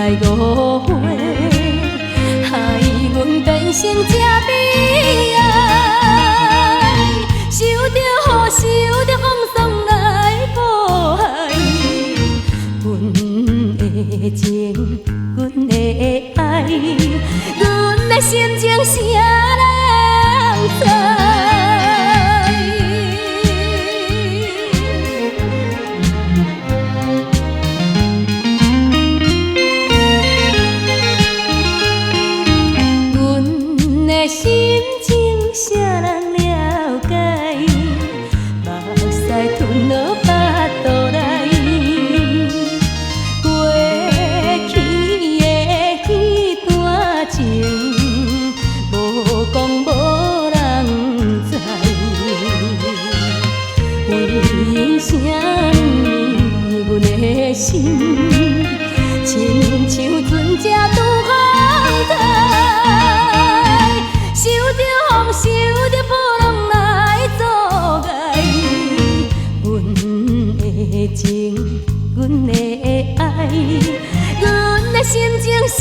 来误会，害阮变成这悲哀，受着风霜来迫害，阮的情，阮的爱，阮的心情谁人知？心情谁人了解？目屎吞落巴肚内，过去的彼段情，无讲无人知。为什么阮的心，亲像船只拄风台？受着波浪来阻碍，阮的情，阮的爱，阮的心情谁？